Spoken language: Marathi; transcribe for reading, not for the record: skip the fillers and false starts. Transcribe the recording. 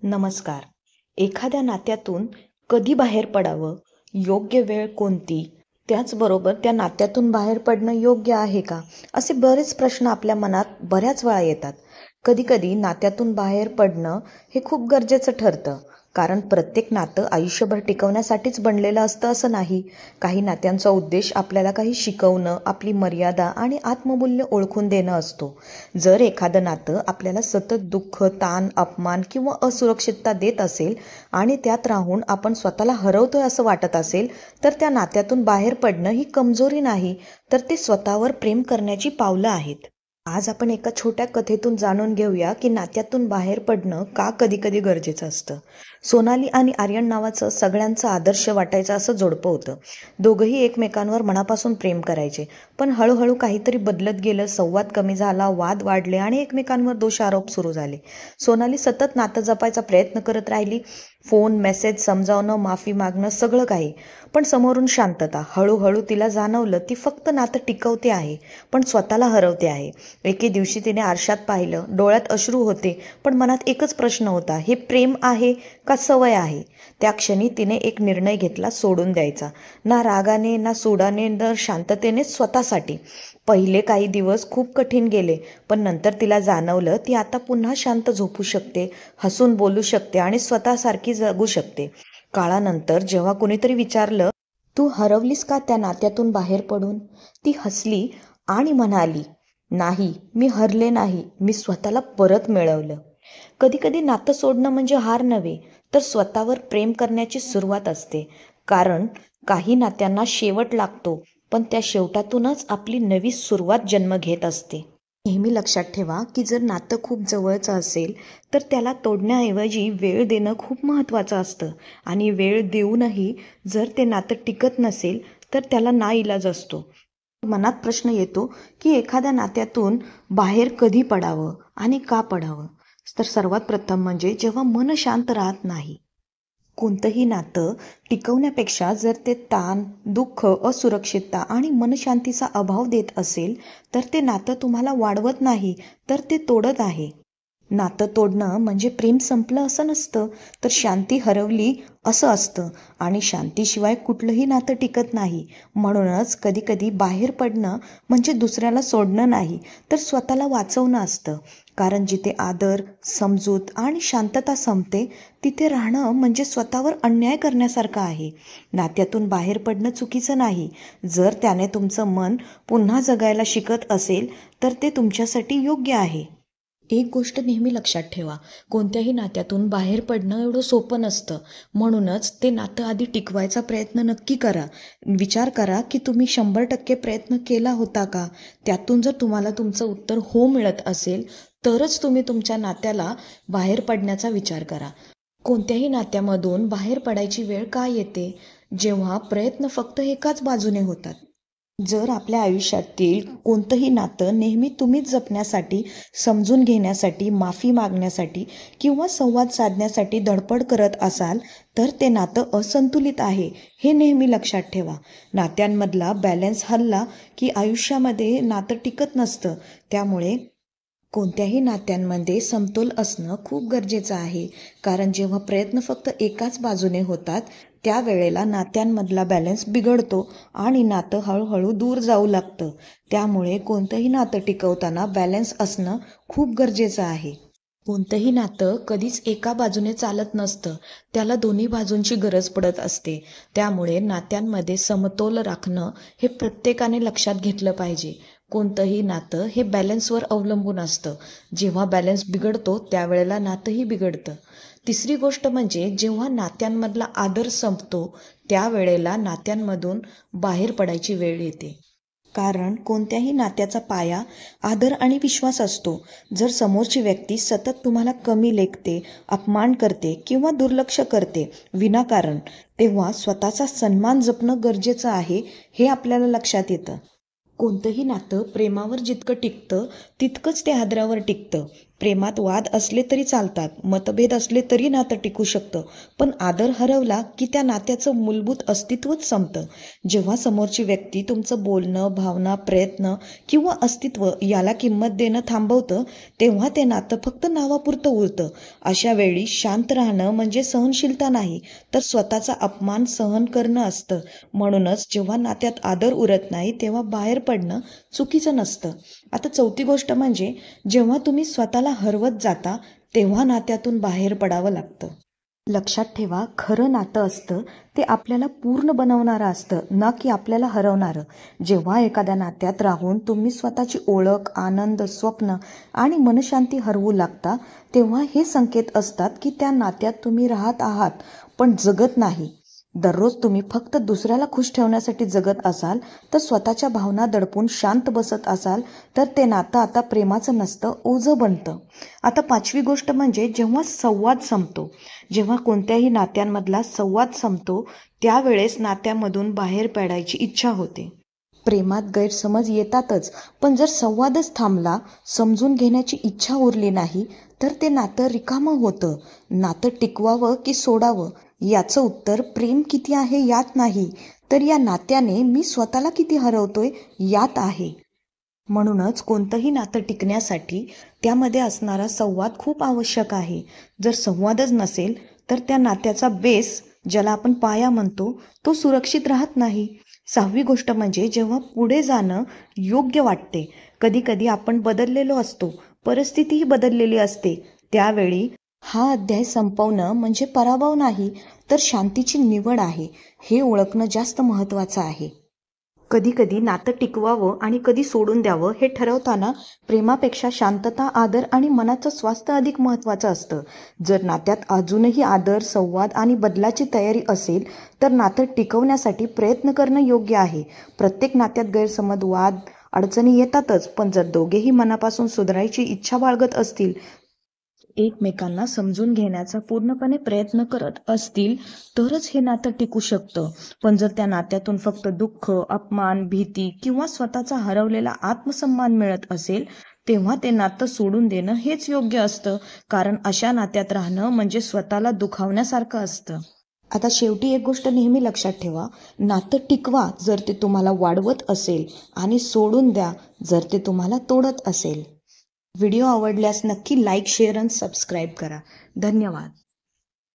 नमस्कार. एखाद्या नात्यातून कधी बाहेर पडावं, योग्य वेळ कोणती, त्याचबरोबर त्या नात्यातून बाहेर पडणं योग्य आहे का, असे बरेच प्रश्न आपल्या मनात बऱ्याच वेळा येतात. कधीकधी नात्यातून बाहेर पडणं हे खूप गरजेचं ठरतं, कारण प्रत्येक नातं आयुष्यभर टिकवण्यासाठीच बनलेलं असतं असं नाही. काही नात्यांचा उद्देश आपल्याला काही शिकवणं, आपली मर्यादा आणि आत्ममूल्य ओळखून देणं असतो. जर एखादं नातं आपल्याला सतत दुःख, ताण, अपमान किंवा असुरक्षितता देत असेल आणि त्यात राहून आपण स्वतःला हरवतोय असं वाटत असेल, तर त्या नात्यातून बाहेर पडणं ही कमजोरी नाही, तर ते स्वतःवर प्रेम करण्याची पावलं आहेत. आज आपण एका छोट्या कथेतून जाणून घेऊया की नात्यातून बाहेर पडणं का कधी कधी गरजेचं असतं. सोनाली आणि आर्यन नावाचं सगळ्यांचं आदर्श वाटायचं असं जोडपं होतं. दोघंही एकमेकांवर मनापासून प्रेम करायचे, पण हळूहळू काहीतरी बदलत गेलं. संवाद कमी झाला, वाद वाढले आणि एकमेकांवर दोषारोप सुरू झाले. सोनाली सतत नातं जपायचा प्रयत्न करत राहिली. फोन, मेसेज, समजावणं, माफी मागणं, सगळं काही. पण समोरून शांतता. हळूहळू तिला जाणवलं ती फक्त नातं टिकवते आहे, पण स्वतःला हरवते आहे. एके दिवशी तिने आरशात पाहिलं. डोळ्यात अश्रू होते, पण मनात एकच प्रश्न होता, हे प्रेम आहे का सवय आहे? त्या क्षणी तिने एक निर्णय घेतला, सोडून द्यायचा. ना रागाने, ना सुडाने, ना शांततेने, स्वतःसाठी. पहिले काही दिवस खूप कठीण गेले, पण नंतर तिला जाणवलं ती आता पुन्हा शांत झोपू शकते, हसून बोलू शकते आणि स्वतःसारखी जगू शकते. काळानंतर जेव्हा कुणीतरी विचारलं, तू हरवलीस का त्या नात्यातून बाहेर पडून, ती हसली आणि म्हणाली, नाही, मी हरले नाही, मी स्वतःला परत मिळवलं. कधीकधी नातं सोडणं म्हणजे हार नव्हे, तर स्वतःवर प्रेम करण्याची सुरुवात असते. कारण काही नात्यांना शेवट लागतो, पण त्या शेवटातूनच आपली नवी सुरुवात जन्म घेत असते. नेहमी लक्षात ठेवा की जर नातं खूप जवळचं असेल, तर त्याला तोडण्याऐवजी वेळ देणं खूप महत्त्वाचं असतं. आणि वेळ देऊनही जर ते नातं टिकत नसेल, तर त्याला नाइलाज असतो. मनात प्रश्न येतो की एखाद्या नात्यातून बाहेर कधी पडावं आणि का पडावं. तर सर्वात प्रथम म्हणजे जेव्हा मन शांत राहत नाही. कोणतंही नातं टिकवण्यापेक्षा जर ते ताण, दुःख, असुरक्षितता आणि मनशांतीचा अभाव देत असेल, तर ते नातं तुम्हाला वाढवत नाही, तर ते तोडत आहे. नातं तोडणं म्हणजे प्रेम संपलं असं नसतं, तर शांती हरवली असं असतं. आणि शांतीशिवाय कुठलंही नातं टिकत नाही. म्हणूनच कधीकधी बाहेर पडणं म्हणजे दुसऱ्याला सोडणं नाही, तर स्वतःला वाचवणं असतं. कारण जिथे आदर, समजूत आणि शांतता संपते, तिथे राहणं म्हणजे स्वतःवर अन्याय करण्यासारखं आहे. नात्यातून बाहेर पडणं चुकीचं नाही. जर त्याने तुमचं मन पुन्हा जगायला शिकत असेल, तर ते तुमच्यासाठी योग्य आहे. एक गोष्ट नेहमी लक्षात ठेवा, कोणत्याही नात्यातून बाहेर पडणं एवढं सोपं नसतं. म्हणूनच ते नातं आधी टिकवायचा प्रयत्न नक्की करा. विचार करा की तुम्ही 100% प्रयत्न केला होता का? त्यातून जर तुम्हाला तुमचं उत्तर हो मिळत असेल, तरच तुम्ही तुमच्या नात्याला बाहेर पडण्याचा विचार करा. कोणत्याही नात्यामधून बाहेर पडायची वेळ का येते? जेव्हा प्रयत्न फक्त एकाच बाजूने होतात. जर आपल्या आयुष्यातील कोणतंही नातं नेहमी तुम्हीच जपण्यासाठी, समजून घेण्यासाठी, माफी मागण्यासाठी किंवा संवाद साधण्यासाठी धडपड करत असाल, तर ते नातं असंतुलित आहे, हे नेहमी लक्षात ठेवा. नात्यांमधला बॅलन्स हलला की आयुष्यामध्ये नातं टिकत नसतं. त्यामुळे कोणत्याही नात्यांमध्ये समतोल असणं खूप गरजेचं आहे. कारण जेव्हा प्रयत्न फक्त एकाच बाजूने होतात, त्यावेळेला नात्यांमधला बॅलन्स बिघडतो आणि नातं हळूहळू दूर जाऊ लागतं. त्यामुळे कोणतंही नातं टिकवताना बॅलन्स असणं खूप गरजेचं आहे. कोणतंही नातं कधीच एका बाजूने चालत नसतं, त्याला दोन्ही बाजूंची गरज पडत असते. त्यामुळे नात्यांमध्ये समतोल राखणं हे प्रत्येकाने लक्षात घेतलं पाहिजे. कोणतंही नातं हे बॅलन्सवर अवलंबून असतं. जेव्हा बॅलन्स बिघडतो, त्यावेळेला नातंही बिघडतं. तिसरी गोष्ट म्हणजे जेव्हा नात्यांमधला आदर संपतो, त्यावेळेला नात्यांमधून बाहेर पडायची वेळ येते. कारण कोणत्याही नात्याचा पाया आदर आणि विश्वास असतो. जर समोरची व्यक्ती सतत तुम्हाला कमी लेखते, अपमान करते किंवा दुर्लक्ष करते विनाकारण, तेव्हा स्वतःचा सन्मान जपणं गरजेचं आहे, हे आपल्याला लक्षात येतं. कोणतंही नातं प्रेमावर जितकं टिकतं, तितकंच ते आदरावर टिकतं. प्रेमात वाद असले तरी चालतात, मतभेद असले तरी नातं टिकू शकतं, पण आदर हरवला की त्या नात्याचं मूलभूत अस्तित्वच संपतं. जेव्हा समोरची व्यक्ती तुमचं बोलणं, भावना, प्रयत्न किंवा अस्तित्व याला किंमत देणं थांबवतं, तेव्हा ते नातं फक्त नावापुरतं उरतं. अशा वेळी शांत राहणं म्हणजे सहनशीलता नाही, तर स्वतःचा अपमान सहन करणं असतं. म्हणूनच जेव्हा नात्यात आदर उरत नाही, तेव्हा बाहेर पडणं चुकीचं नसतं. आता चौथी गोष्ट म्हणजे जेव्हा तुम्ही स्वतःला हरवत जाता, तेव्हा नात्यातून बाहेर पडावं लागतं. लक्षात ठेवा, खरं नातं असतं ते आपल्याला पूर्ण बनवणारं असतं, ना की आपल्याला हरवणारं. जेव्हा एखाद्या नात्यात राहून तुम्ही स्वतःची ओळख, आनंद, स्वप्न आणि मनशांती हरवू लागता, तेव्हा हे संकेत असतात की त्या नात्यात तुम्ही राहत आहात, पण जगत नाही. दररोज तुम्ही फक्त दुसऱ्याला खुश ठेवण्यासाठी जगत असाल, तर स्वतःच्या भावना दडपून शांत बसत असाल, तर ते नातं आता प्रेमाचं नसतं, ओझं बनतं. आता पाचवी गोष्ट म्हणजे जेव्हा संवाद संपतो. जेव्हा कोणत्याही नात्यांमधला संवाद संपतो, त्यावेळेस नात्यामधून बाहेर पडायची इच्छा होते. प्रेमात गैरसमज येतातच, पण जर संवादच थांबला, समजून घेण्याची इच्छा उरली नाही, तर ते नातं रिकामं होतं. नातं टिकवावं की सोडावं याचं उत्तर प्रेम किती आहे यात नाही, तर या नात्याने मी स्वतःला किती हरवतोय यात आहे. म्हणूनच कोणतंही नातं टिकण्यासाठी त्यामध्ये असणारा संवाद खूप आवश्यक आहे. जर संवादच नसेल, तर त्या नात्याचा बेस, ज्याला आपण पाया म्हणतो, तो सुरक्षित राहत नाही. सहावी गोष्ट म्हणजे जेव्हा पुढे जाणं योग्य वाटते. कधी कधी आपण बदललेलो असतो, परिस्थितीही बदललेली असते. त्यावेळी हा अध्याय संपवणं म्हणजे पराभव नाही, तर शांतीची निवड आहे, हे ओळखणं जास्त महत्त्वाचं आहे. कधी कधी नातं टिकवावं आणि कधी सोडून द्यावं हे ठरवताना प्रेमापेक्षा शांतता, आदर आणि मनाचं स्वास्थ्य अधिक महत्त्वाचं असतं. जर नात्यात अजूनही आदर, संवाद आणि बदलाची तयारी असेल, तर नातं टिकवण्यासाठी प्रयत्न करणं योग्य आहे. प्रत्येक नात्यात गैरसमज, वाद, अडचणी येतातच, पण जर दोघेही मनापासून सुधारायची इच्छा बाळगत असतील, एकमेकांना समजून घेण्याचा पूर्णपणे प्रयत्न करत असतील, तरच हे नातं टिकू शकतं. पण जर त्या नात्यातून फक्त दुःख, अपमान, भीती किंवा स्वतःचा हरवलेला आत्मसन्मान मिळत असेल, तेव्हा ते नातं सोडून देणं हेच योग्य असतं. कारण अशा नात्यात राहणं म्हणजे स्वतःला दुखावण्यासारखं असतं. आता शेवटी एक गोष्ट नेहमी लक्षात ठेवा, नातं टिकवा जर ते तुम्हाला वाढवत असेल, आणि सोडून द्या जर ते तुम्हाला तोडत असेल. व्हिडिओ आवडल्यास नक्की लाईक, शेअर आणि सबस्क्राईब करा. धन्यवाद.